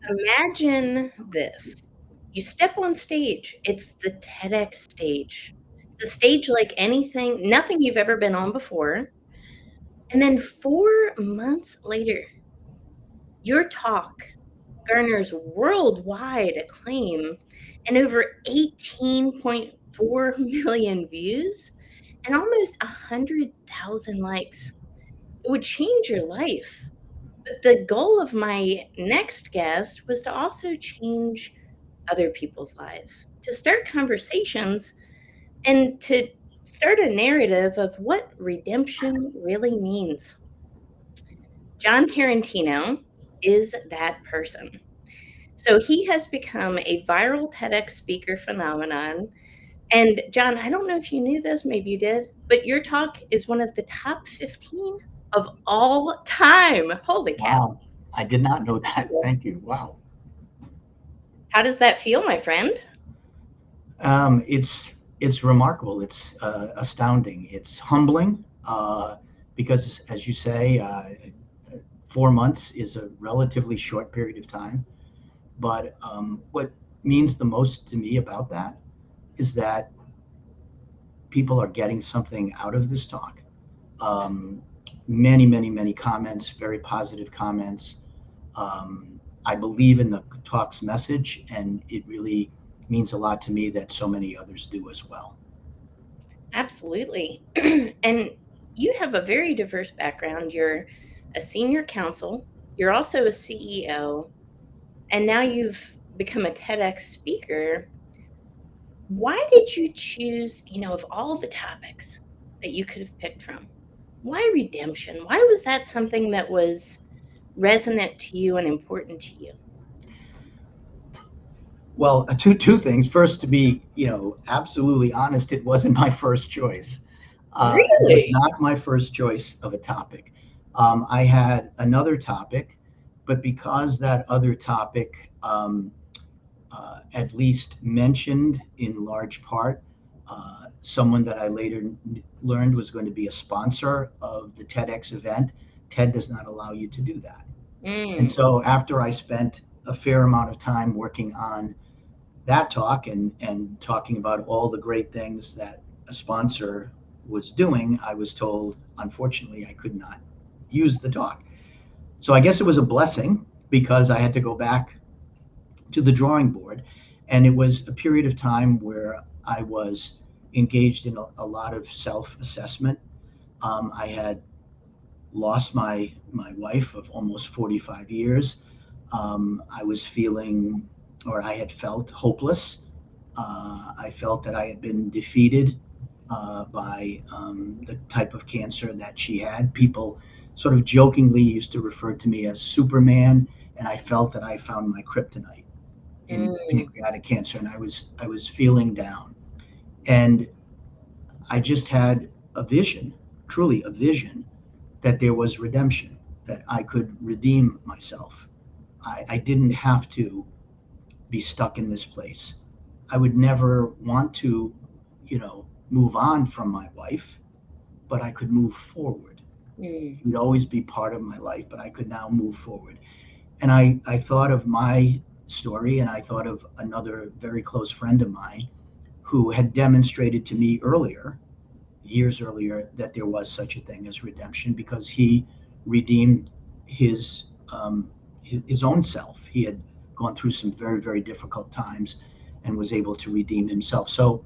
Imagine this. You step on stage. It's the TEDx stage. It's a stage like nothing you've ever been on before. And then 4 months later, your talk garners worldwide acclaim and over 18.4 million views and almost 100,000 likes. It would change your life. But the goal of my next guest was to also change other people's lives, to start conversations and to start a narrative of what redemption really means. John Tarantino is that person. So he has become a viral TEDx speaker phenomenon. And John, I don't know if you knew this, maybe you did, but your talk is one of the top 15 of all time. Holy cow. Wow. I did not know that. Thank you. Wow. How does that feel, my friend? It's remarkable. It's astounding. It's humbling because, as you say, 4 months is a relatively short period of time. But what means the most to me about that is that people are getting something out of this talk. Um, Many, many, many comments, very positive comments. I believe in the talk's message, and it really means a lot to me that so many others do as well. Absolutely. And you have a very diverse background. You're a senior counsel, you're also a CEO, and now you've become a TEDx speaker. Why did you choose, of all the topics that you could have picked from, why redemption? Why was that something that was resonant to you and important to you? Well, two things. First, to be absolutely honest, it wasn't my first choice. It was Really? not my first choice of a topic. I had another topic, but because that other topic, at least mentioned in large part, someone that I later learned was going to be a sponsor of the TEDx event. TED does not allow you to do that. And Mm, so after I spent a fair amount of time working on that talk and talking about all the great things that a sponsor was doing, I was told, unfortunately, I could not use the talk. So I guess it was a blessing because I had to go back to the drawing board. And it was a period of time where I was engaged in a lot of self assessment. I had lost my wife of almost 45 years. I was feeling, or I had felt hopeless. I felt that I had been defeated by the type of cancer that she had. People sort of jokingly used to refer to me as Superman, and I felt that I found my kryptonite in mm, pancreatic cancer, and I was feeling down, and I just had a vision, truly a vision, that there was redemption, that I could redeem myself. I didn't have to be stuck in this place. I would never want to, move on from my wife, but I could move forward. mm. She would always be part of my life, but I could now move forward. And I thought of my story, and I thought of another very close friend of mine who had demonstrated to me earlier, years earlier, that there was such a thing as redemption because he redeemed his his own self. He had gone through some very, very difficult times and was able to redeem himself. So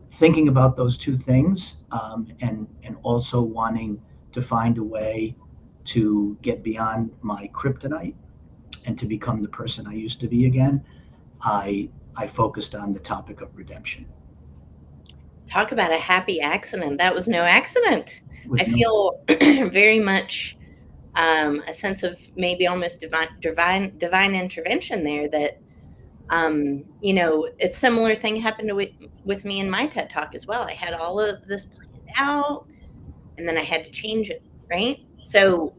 thinking about those two things, and also wanting to find a way to get beyond my kryptonite and to become the person I used to be again, I focused on the topic of redemption. Talk about a happy accident. That was no accident. It I was no. feel very much a sense of maybe almost divine intervention there. That it's similar thing happened with me in my TED talk as well. I had all of this planned out, and then I had to change it, right? So,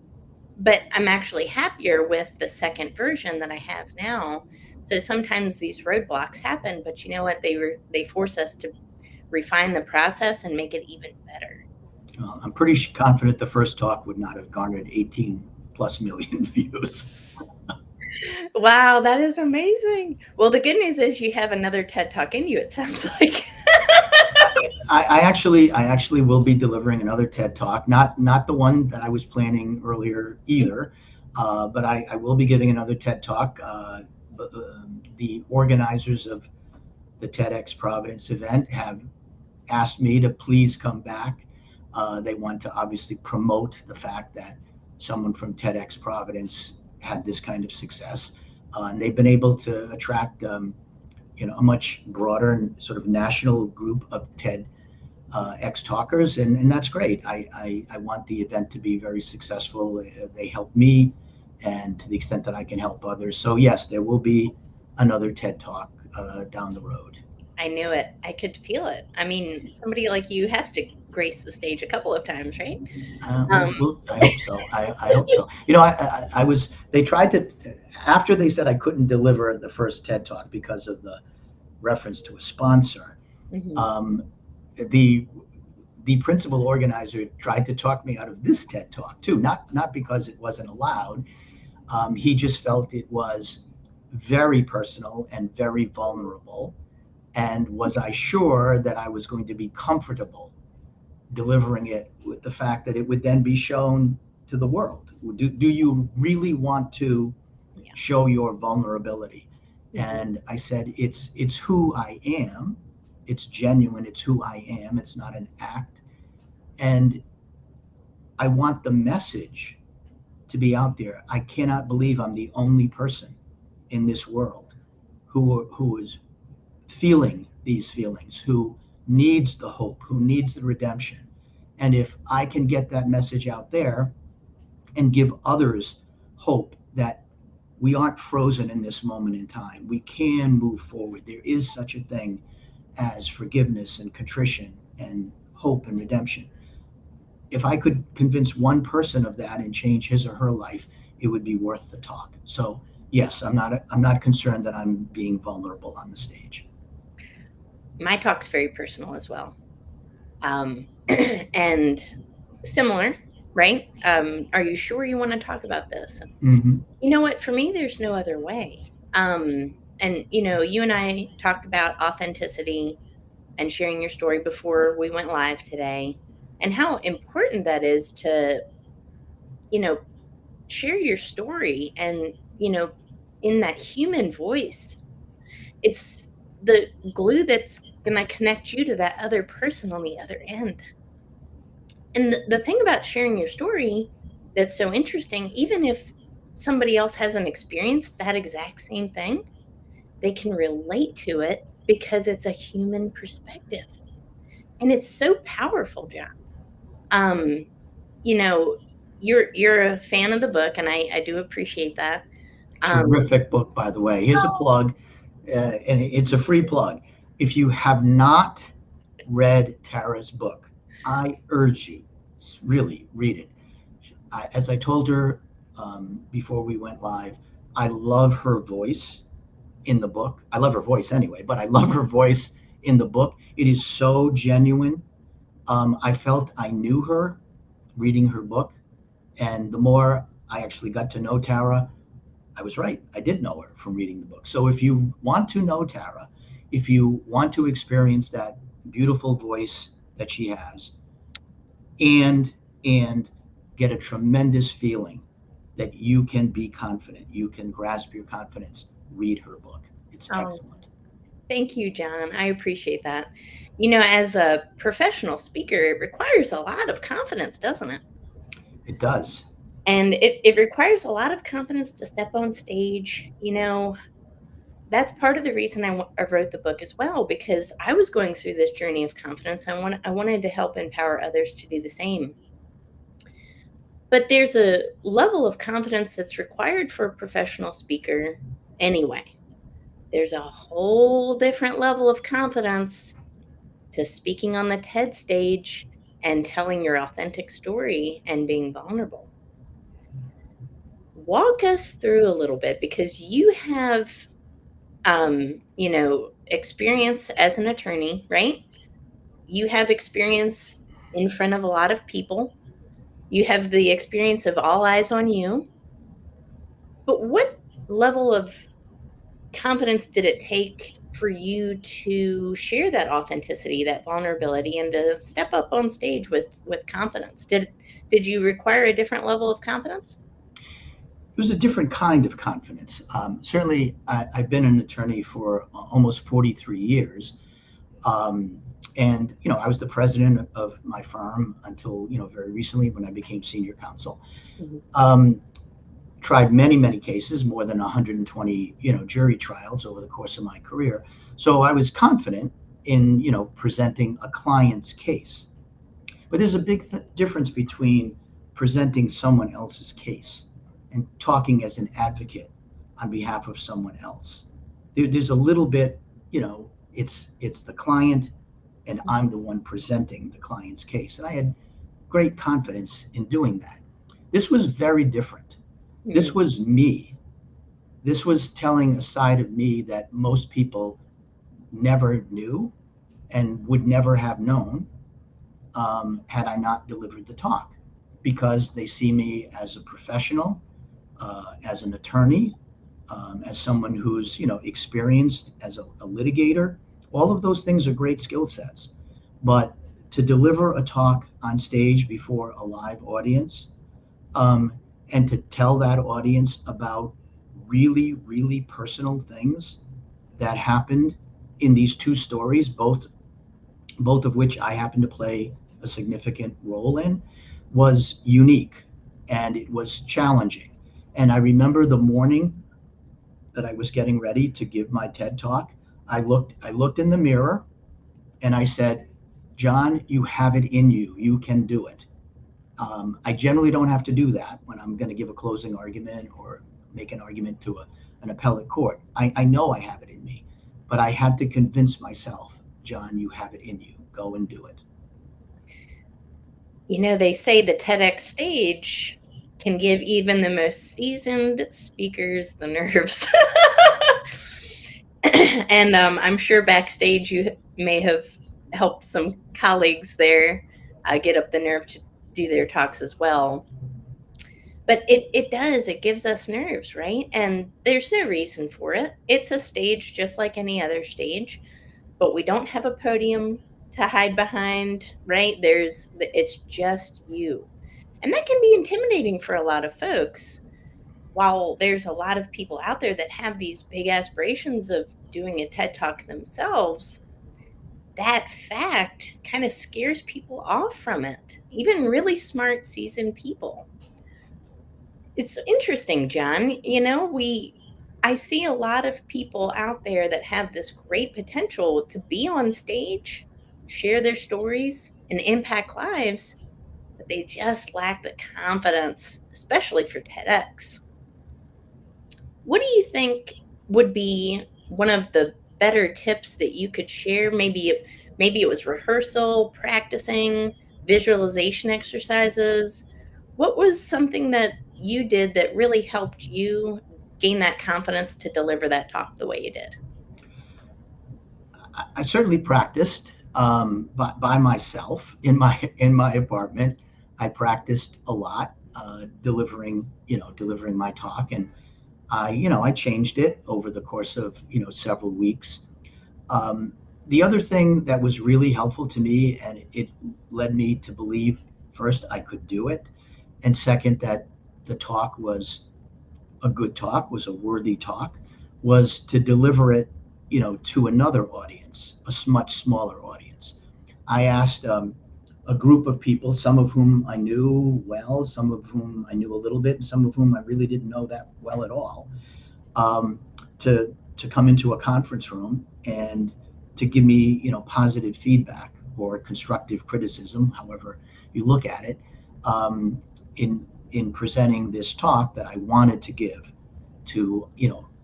but I'm actually happier with the second version that I have now. So sometimes these roadblocks happen, but you know what? They force us to refine the process and make it even better. I'm pretty confident the first talk would not have garnered 18 plus million views. Wow, that is amazing. Well, the good news is you have another TED Talk in you, it sounds like. I actually will be delivering another TED Talk, not the one that I was planning earlier either, but I will be giving another TED Talk. The organizers of the TEDx Providence event have asked me to please come back. They want to obviously promote the fact that someone from TEDx Providence had this kind of success, and they've been able to attract a much broader and sort of national group of TED ex talkers, and that's great. I want the event to be very successful. They help me, and to the extent that I can help others. So yes, there will be another TED Talk down the road. I knew it. I could feel it. I mean, somebody like you has to grace the stage a couple of times, right? Um, I hope so. I hope so. I was. They tried to after they said I couldn't deliver the first TED Talk because of the reference to a sponsor. mhm. Um, the the principal organizer tried to talk me out of this TED Talk too. Not because it wasn't allowed. He just felt it was very personal and very vulnerable. And was I sure that I was going to be comfortable delivering it with the fact that it would then be shown to the world? Do you really want to Yeah. show your vulnerability? Mhm. And I said, it's who I am. It's genuine. It's who I am. It's not an act. And I want the message to be out there. I cannot believe I'm the only person in this world who is feeling these feelings, who needs the hope, who needs the redemption. And if I can get that message out there and give others hope that we aren't frozen in this moment in time, we can move forward. There is such a thing as forgiveness and contrition and hope and redemption. If I could convince one person of that and change his or her life, it would be worth the talk. So yes, I'm not concerned that I'm being vulnerable on the stage. My talk's very personal as well. And similar, right? Are you sure you want to talk about this? Mm-hmm. You know what? For me, there's no other way. And you and I talked about authenticity and sharing your story before we went live today, and how important that is to, you know, share your story and, in that human voice. It's the glue that's going to connect you to that other person on the other end. And the thing about sharing your story that's so interesting, even if somebody else hasn't experienced that exact same thing, they can relate to it because it's a human perspective. And it's so powerful, John. Um, you know, you're a fan of the book, and I do appreciate that. Um, Terrific book, by the way. Here's a plug, and it's a free plug. If you have not read Tara's book, I urge you, really read it. As I told her before we went live, I love her voice in the book. I love her voice anyway, but I love her voice in the book. It is so genuine. I felt I knew her reading her book, and the more I actually got to know Tara, I was right. I did know her from reading the book. So if you want to know Tara, if you want to experience that beautiful voice that she has, and get a tremendous feeling that you can be confident, you can grasp your confidence, read her book. It's oh, excellent. thank you, John. I appreciate that. As a professional speaker, it requires a lot of confidence, doesn't it? It does. And it requires a lot of confidence to step on stage. That's part of the reason I wrote the book as well, because I was going through this journey of confidence. I wanted to help empower others to do the same. But there's a level of confidence that's required for a professional speaker anyway. There's a whole different level of confidence to speaking on the TED stage and telling your authentic story and being vulnerable. Walk us through a little bit, because you have experience as an attorney, right? You have experience in front of a lot of people. You have the experience of all eyes on you. But what level of confidence did it take for you to share that authenticity, that vulnerability, and to step up on stage with confidence? Did you require a different level of confidence? It was a different kind of confidence. Certainly, I've been an attorney for almost 43 years. Um, and, I was the president of my firm until, very recently when I became senior counsel. Mhm. Um, Tried many, many cases, more than 120, jury trials over the course of my career. So I was confident in, presenting a client's case. But there's a big difference between presenting someone else's case and talking as an advocate on behalf of someone else. There's a little bit, it's the client and I'm the one presenting the client's case. And I had great confidence in doing that. This was very different. This Mm. was me. This was telling a side of me that most people never knew and would never have known had I not delivered the talk, because they see me as a professional, as an attorney, as someone who's experienced as a litigator. All of those things are great skill sets, but to deliver a talk on stage before a live audience, um, and to tell that audience about really, really personal things that happened in these two stories, both of which I happen to play a significant role in, was unique and it was challenging. And I remember the morning that I was getting ready to give my TED talk, I looked in the mirror and I said, "John, you have it in you. You can do it." I generally don't have to do that when I'm going to give a closing argument or make an argument to an appellate court. I know I have it in me, but I had to convince myself, "John, you have it in you. Go and do it." They say the TEDx stage can give even the most seasoned speakers the nerves. And I'm sure backstage you may have helped some colleagues there get up the nerve to do their talks as well. But it does, it gives us nerves, right? And there's no reason for it. It's a stage just like any other stage, but we don't have a podium to hide behind, right? It's just you. And that can be intimidating for a lot of folks. While there's a lot of people out there that have these big aspirations of doing a TED Talk themselves, that fact kind of scares people off from it, even really smart, seasoned people. It's interesting, John. I see a lot of people out there that have this great potential to be on stage, share their stories, and impact lives, but they just lack the confidence, especially for TEDx. What do you think would be one of the better tips that you could share? Maybe it was rehearsal, practicing, visualization exercises. What was something that you did that really helped you gain that confidence to deliver that talk the way you did? I certainly practiced, by myself in my apartment. I practiced a lot, delivering my talk, and I changed it over the course of several weeks. Um, the other thing that was really helpful to me, and it led me to believe, first, I could do it, and second, that the talk was a good talk, was a worthy talk, was to deliver it, to another audience, a much smaller audience. I asked a group of people, some of whom I knew well, some of whom I knew a little bit, and some of whom I really didn't know that well at all, um, to come into a conference room and to give me, positive feedback or constructive criticism, however you look at it, um, in presenting this talk that I wanted to give to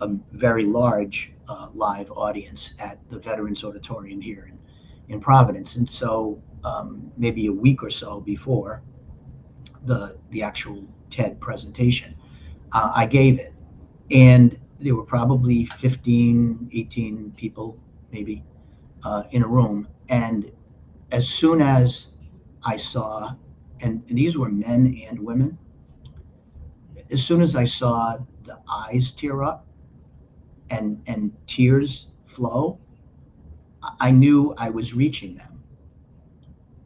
a very large live audience at the Veterans Auditorium here in Providence. And so maybe a week or so before the actual TED presentation, I gave it, and there were probably 15, 18 people maybe in a room. And as soon as I saw, and these were men and women, as soon as I saw the eyes tear up and tears flow, I knew I was reaching them,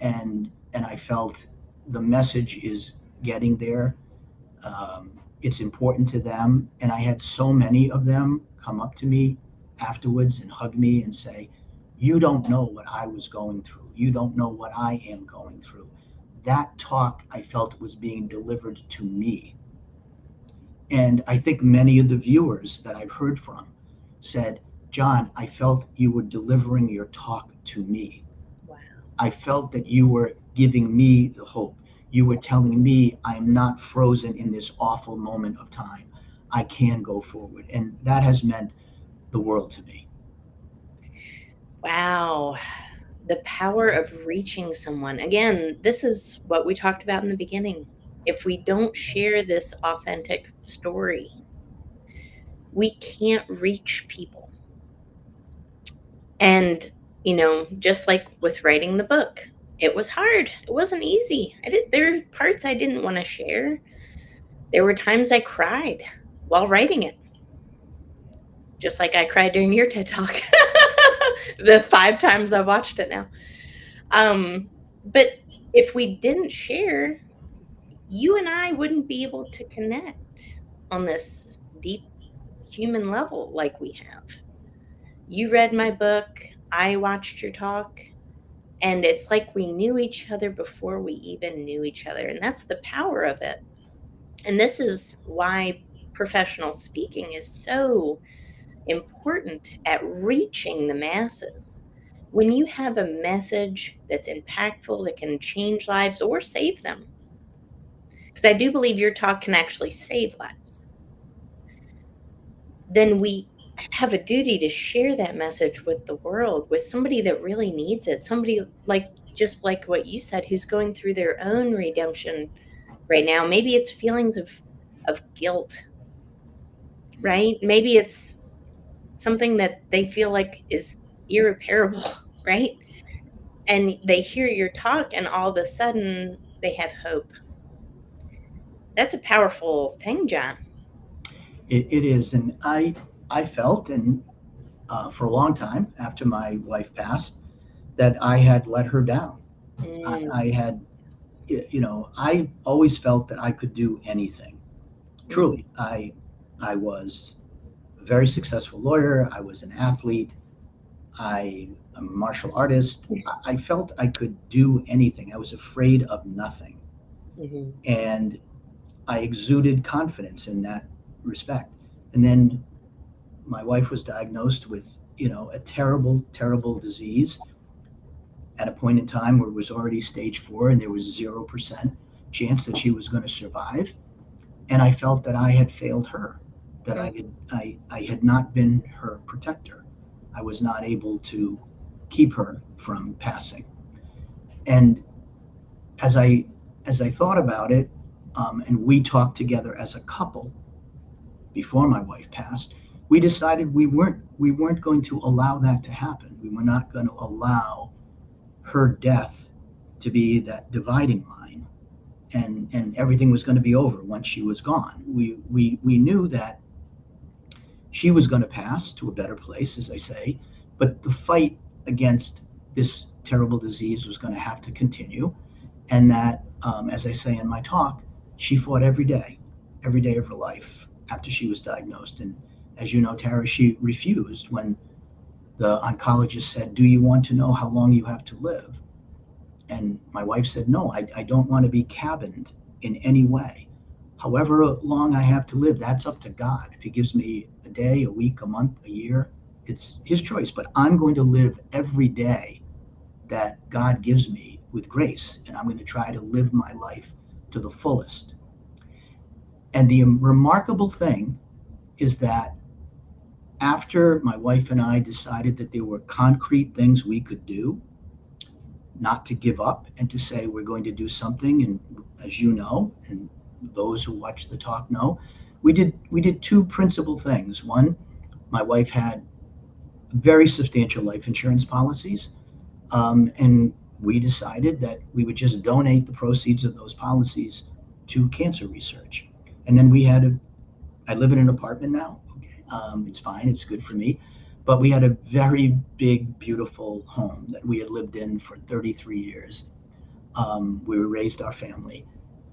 and I felt the message is getting there. It's important to them, and I had so many of them come up to me afterwards and hug me and say, "You don't know what I was going through. You don't know what I am going through." That talk I felt was being delivered to me. And I think many of the viewers that I've heard from said, "John, I felt you were delivering your talk to me. Wow. I felt that you were giving me the hope. You were telling me I'm not frozen in this awful moment of time. I can go forward." And that has meant the world to me. Wow. The power of reaching someone. Again, this is what we talked about in the beginning. If we don't share this authentic story, we can't reach people. And, just like with writing the book, it was hard. It wasn't easy. There are parts I didn't want to share. There were times I cried while writing it, just like I cried during your TED Talk. The 5 times I watched it now. But if we didn't share, you and I wouldn't be able to connect on this deep human level like we have. You read my book, I watched your talk, and it's like we knew each other before we even knew each other. And that's the power of it. And this is why professional speaking is so important at reaching the masses. When you have a message that's impactful, that can change lives or save them, because I do believe your talk can actually save lives, then we have a duty to share that message with the world, with somebody that really needs it. Somebody like, just like what you said, who's going through their own redemption right now. Maybe it's feelings of guilt, right? Maybe it's something that they feel like is irreparable, right? And they hear your talk and all of a sudden they have hope. That's a powerful thing, John. It is, and I felt, and for a long time after my wife passed, that I had let her down. I Mm, had, yes. I always felt that I could do anything. Mm, Truly, I was a very successful lawyer. I was an athlete. I'm a martial artist. I felt I could do anything. I was afraid of nothing, mhm, and I exuded confidence in that respect. And then my wife was diagnosed with, a terrible, terrible disease at a point in time where it was already stage 4 and there was 0% chance that she was going to survive. And I felt that I had failed her, that mm, I had not been her protector. I was not able to keep her from passing. And as I thought about it, and we talked together as a couple before my wife passed, we decided we weren't going to allow that to happen. We were not going to allow her death to be that dividing line, and everything was going to be over once she was gone. We knew that she was going to pass to a better place, as I say, but the fight against this terrible disease was going to have to continue, and that, as I say in my talk, she fought every day of her life after she was diagnosed. And as you know, Tara, she refused when the oncologist said, "Do you want to know how long you have to live?" And my wife said, "No, I don't want to be cabined in any way. However long I have to live, that's up to God. If He gives me a day, a week, a month, a year, it's His choice. But I'm going to live every day that God gives me with grace, and I'm going to try to live my life to the fullest." And the remarkable thing is that after my wife and I decided that there were concrete things we could do, not to give up and to say we're going to do something, and as you know, and those who watch the talk know, we did two principal things. One, my wife had very substantial life insurance policies, and we decided that we would just donate the proceeds of those policies to cancer research. And then we had I live in an apartment now. Okay. It's fine. It's good for me. But we had a very big, beautiful home that we had lived in for 33 years. We raised our family.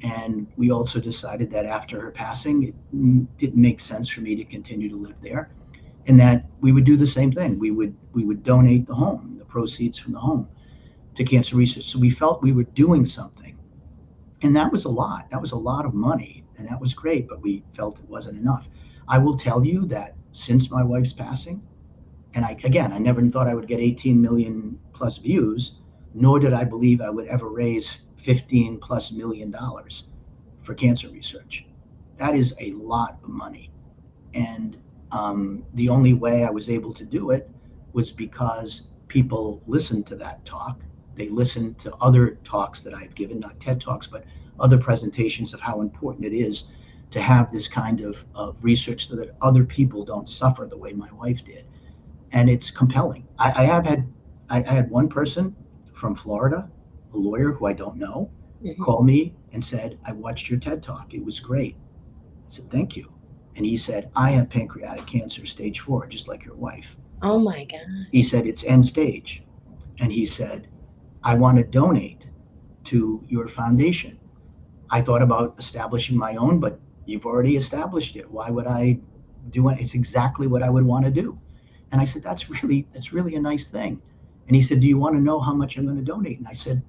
And we also decided that after her passing, it didn't make sense for me to continue to live there, and that we would do the same thing. We would donate the home, the proceeds from the home, to cancer research. So we felt we were doing something, and that was a lot. That was a lot of money, and that was great. But we felt it wasn't enough. I will tell you that since my wife's passing, and I never thought I would get 18 million plus views, nor did I believe I would ever raise 15 plus $1 million for cancer research. That is a lot of money. And the only way I was able to do it was because people listened to that talk. They listened to other talks that I've given, not TED Talks, but other presentations of how important it is to have this kind of research so that other people don't suffer the way my wife did. And it's compelling. I had one person from Florida, a lawyer who I don't know, Mhm. call me and said, I watched your TED Talk. It was great. I said, thank you. And he said, I have pancreatic cancer, stage 4, just like your wife. Oh my He gosh. said, it's end stage. And he said, I want to donate to your foundation. I thought about establishing my own, but you've already established it. Why would I do it? It's exactly what I would want to do. And I said, that's really a nice thing. And he said, do you want to know how much I'm going to donate? And I said,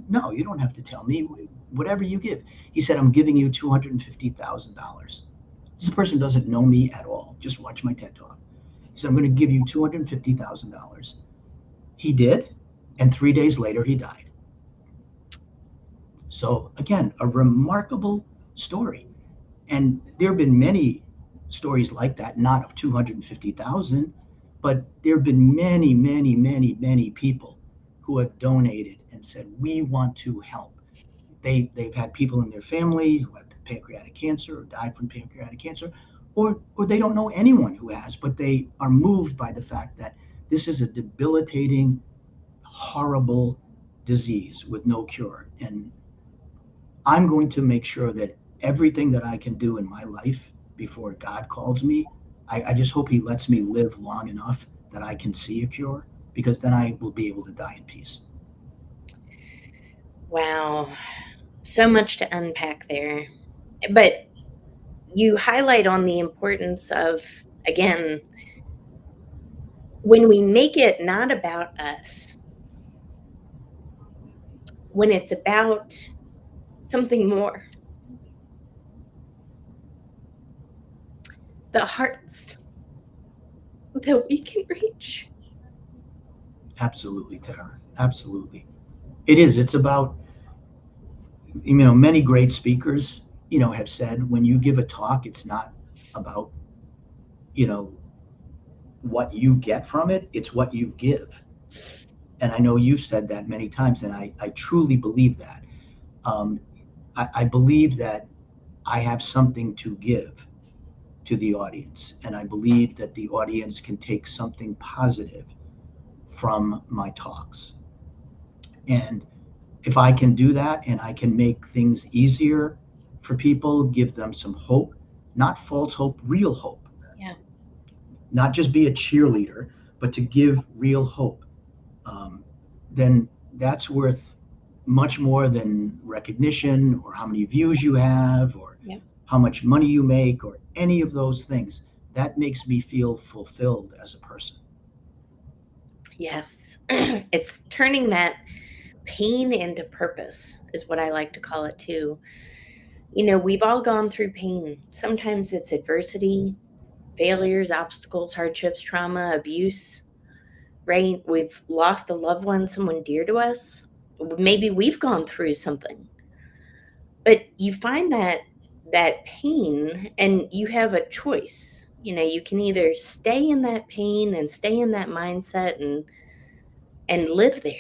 no, you don't have to tell me. Whatever you give. He said, I'm giving you $250,000. This person doesn't know me at all. Just watch my TED Talk. He said, I'm going to give you $250,000. He did. And 3 days later, he died. So, again, a remarkable story. And there have been many stories like that, not of 250,000, but there have been many, many, many, many people who have donated and said, we want to help. They've had people in their family who had pancreatic cancer or died from pancreatic cancer, or they don't know anyone who has, but they are moved by the fact that this is a debilitating, horrible disease with no cure. And I'm going to make sure that everything that I can do in my life before God calls me, I just hope He lets me live long enough that I can see a cure, because then I will be able to die in peace. Wow. So much to unpack there. But you highlight on the importance of, again, when we make it not about us, when it's about something more, the hearts that we can reach. Absolutely, Tara. Absolutely. It is. It's about, many great speakers, have said when you give a talk, it's not about, you know, what you get from it, it's what you give. And I know you've said that many times, and I truly believe that. Um, I believe that I have something to give to the audience, and I believe that the audience can take something positive from my talks. And if I can do that and I can make things easier for people, give them some hope, not false hope, real hope, Yeah. not just be a cheerleader, but to give real hope, um, then that's worth much more than recognition or how many views you have or Yeah. how much money you make or any of those things. That makes me feel fulfilled as a person. Yes. It's turning that pain into purpose, is what I like to call it too. We've all gone through pain. Sometimes it's adversity, failures, obstacles, hardships, trauma, abuse, right? We've lost a loved one, someone dear to us. Maybe we've gone through something. But you find that pain and you have a choice. You can either stay in that pain and stay in that mindset and live there,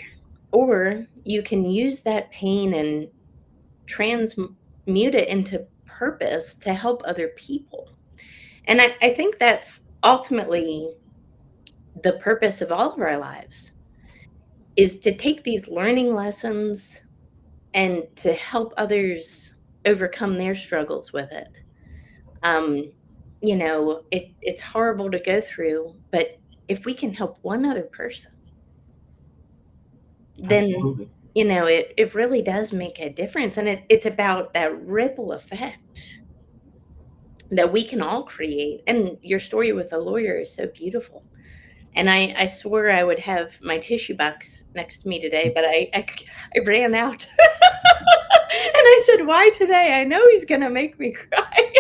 or you can use that pain and transmute it into purpose to help other people. And I think that's ultimately the purpose of all of our lives, is to take these learning lessons and to help others overcome their struggles with it. Um, it's horrible to go through, but if we can help one other person, then, Absolutely. it really does make a difference, and it's about that ripple effect that we can all create, and your story with the lawyer is so beautiful. And I swore I would have my tissue box next to me today, but I ran out. And I said, "Why today? I know he's gonna make me cry."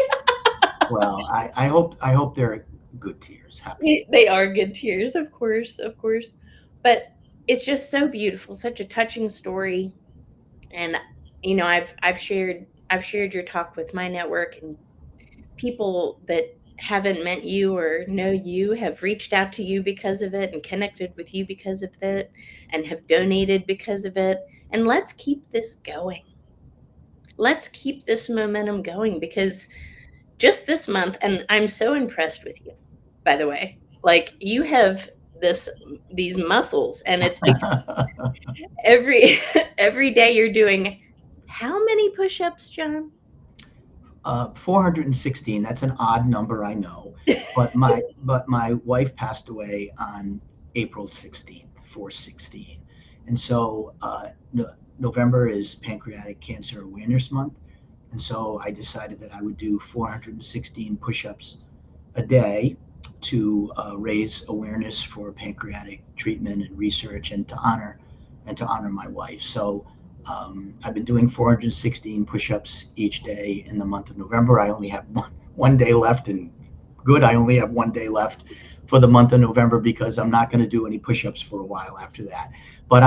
Well, I hope they're good tears, happy tears. They are good tears, of course, of course. But it's just so beautiful, such a touching story. And I've shared your talk with my network, and people that haven't met you or know you have reached out to you because of it and connected with you because of it and have donated because of it. And let's keep this going. Let's keep this momentum going, because just this month, and I'm so impressed with you, by the way. Like, you have these muscles, and it's because every every day you're doing how many push-ups, John? 416. That's an odd number, I know, but my wife passed away on April 16th, 416, and so November is Pancreatic Cancer Awareness Month, and so I decided that I would do 416 push-ups a day to raise awareness for pancreatic treatment and research, and to honor my wife. So I've been doing 416 push-ups each day in the month of November. I only have one day left, and good, I only have one day left for the month of November because I'm not going to do any push-ups for a while after that. But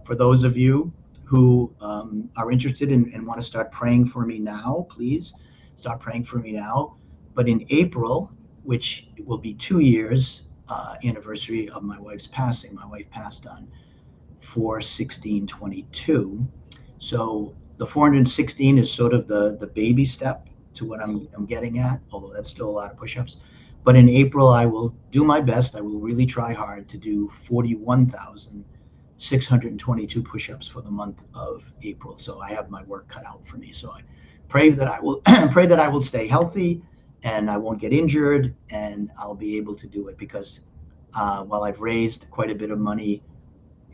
for those of you who are interested and want to start praying for me now, please start praying for me now. But in April, which will be 2 years anniversary of my wife's passing. My wife passed on 4/16/22. So the 416 is sort of the baby step to what I'm getting at, although that's still a lot of push-ups. But in April, I will do my best. I will really try hard to do 41,622 push-ups for the month of April. So I have my work cut out for me. So I pray that I will pray that I will stay healthy and I won't get injured, and I'll be able to do it because while I've raised quite a bit of money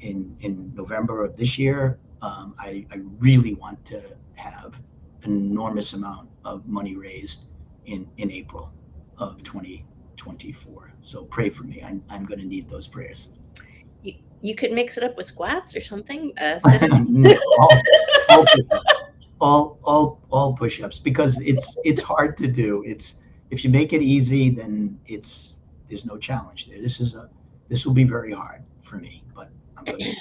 in November of this year, I really want to have an enormous amount of money raised in April of 2024. So pray for me. I'm going to need those prayers. You could mix it up with squats or something, sit-ups. No, all push-ups, all push-ups, because it's hard to do. It's if you make it easy, then there's no challenge there. This will be very hard for me, but I'm going to do it.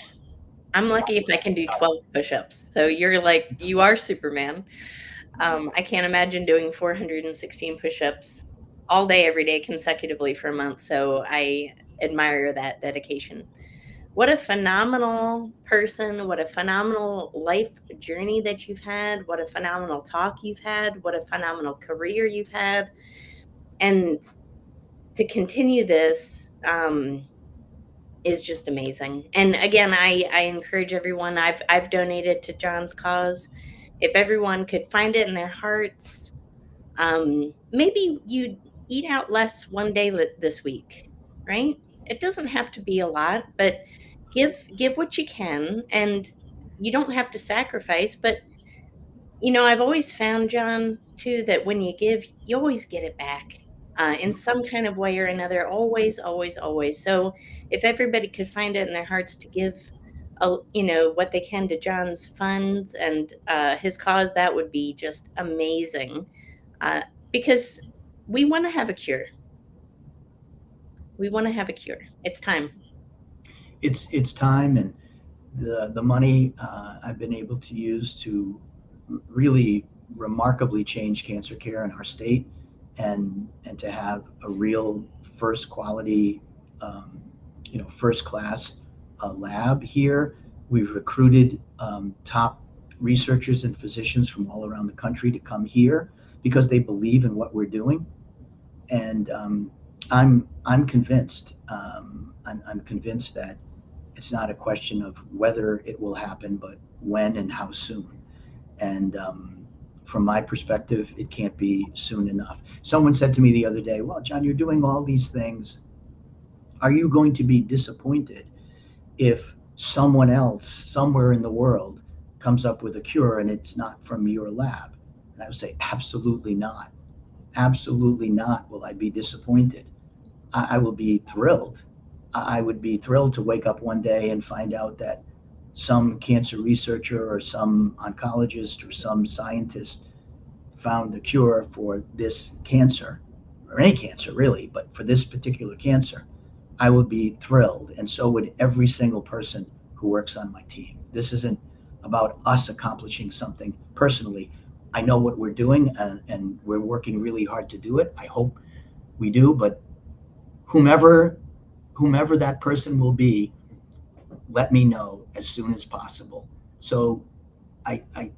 I'm lucky if I can do 12 push-ups. So you are Superman. I can't imagine doing 416 push-ups all day, every day, consecutively for a month. So I admire that dedication. What a phenomenal person. What a phenomenal life journey that you've had. What a phenomenal talk you've had. What a phenomenal career you've had. And to continue this is just amazing. And again, I encourage everyone. I've donated to John's cause. If everyone could find it in their hearts, maybe you eat out less one day this week, right? It doesn't have to be a lot, but give what you can, and you don't have to sacrifice. But I've always found, John, too, that when you give, you always get it back in some kind of way or another. Always, always, always. So if everybody could find it in their hearts to give, what they can to John's funds and his cause, that would be just amazing. Uh, because we want to have a cure. We want to have a cure. It's time. It's time, and the money I've been able to use to really remarkably change cancer care in our state, and to have a real first quality, first class lab here. We've recruited top researchers and physicians from all around the country to come here because they believe in what we're doing, and I'm convinced. I'm convinced that it's not a question of whether it will happen, but when and how soon. And from my perspective, it can't be soon enough. Someone said to me the other day, well, John, you're doing all these things. Are you going to be disappointed if someone else somewhere in the world comes up with a cure and it's not from your lab? And I would say, absolutely not. Absolutely not will I be disappointed. I will be thrilled. I would be thrilled to wake up one day and find out that some cancer researcher or some oncologist or some scientist found a cure for this cancer, or any cancer really, but for this particular cancer. I would be thrilled, and so would every single person who works on my team. This isn't about us accomplishing something personally. I know what we're doing, and we're working really hard to do it. I hope we do, but whomever whomever that person will be, let me know as soon as possible. So I, I,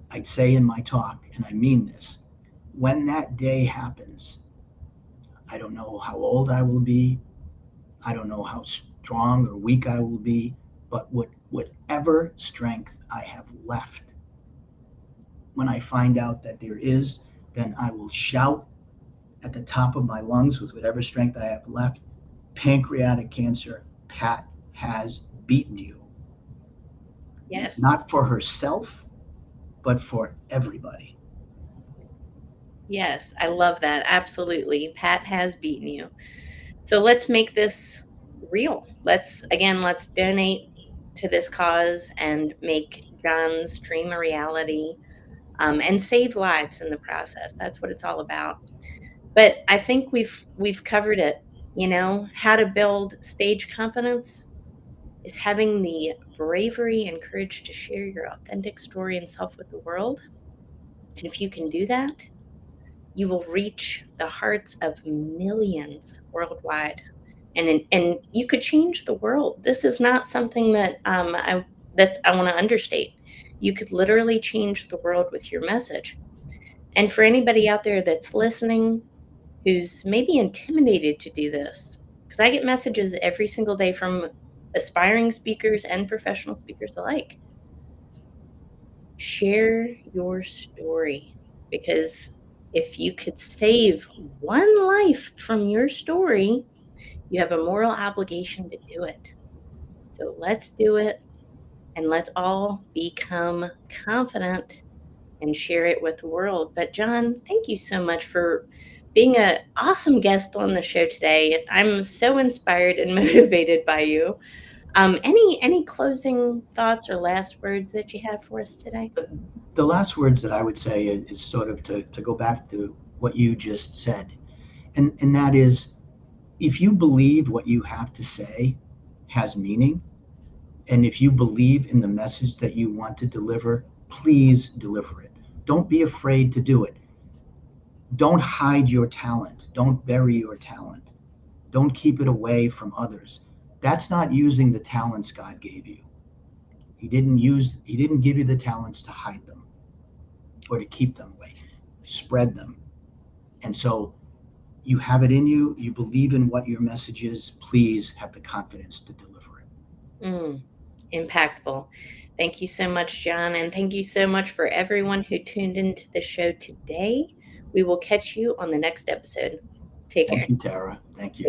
I say in my talk, and I mean this, when that day happens, I don't know how old I will be. I don't know how strong or weak I will be, but whatever strength I have left, when I find out that there is, then I will shout at the top of my lungs with whatever strength I have left, pancreatic cancer, Pat has beaten you. Yes. Not for herself, but for everybody. Yes, I love that. Absolutely. Pat has beaten you. So let's make this real. Let's donate to this cause and make John's dream a reality, and save lives in the process. That's what it's all about. But I think we've covered it. How to build stage confidence is having the bravery and courage to share your authentic story and self with the world. And if you can do that, you will reach the hearts of millions worldwide, and you could change the world. This is not something that I want to understate. You could literally change the world with your message. And for anybody out there that's listening who's maybe intimidated to do this, because I get messages every single day from aspiring speakers and professional speakers alike. Share your story, because if you could save one life from your story, you have a moral obligation to do it. So let's do it, and let's all become confident and share it with the world. But John, thank you so much for being an awesome guest on the show today. I'm so inspired and motivated by you. Any closing thoughts or last words that you have for us today? The last words that I would say is sort of to go back to what you just said, and that is, if you believe what you have to say has meaning, and if you believe in the message that you want to deliver, please deliver it. Don't be afraid to do it. Don't hide your talent. Don't bury your talent. Don't keep it away from others. That's not using the talents God gave you. He didn't give you the talents to hide them or to keep them away. Spread them. And so you have it in you, you believe in what your message is, please have the confidence to deliver it. Impactful. Thank you so much, John. And thank you so much for everyone who tuned into the show today. We will catch you on the next episode. Take care. Thank you, Tara. Thank you.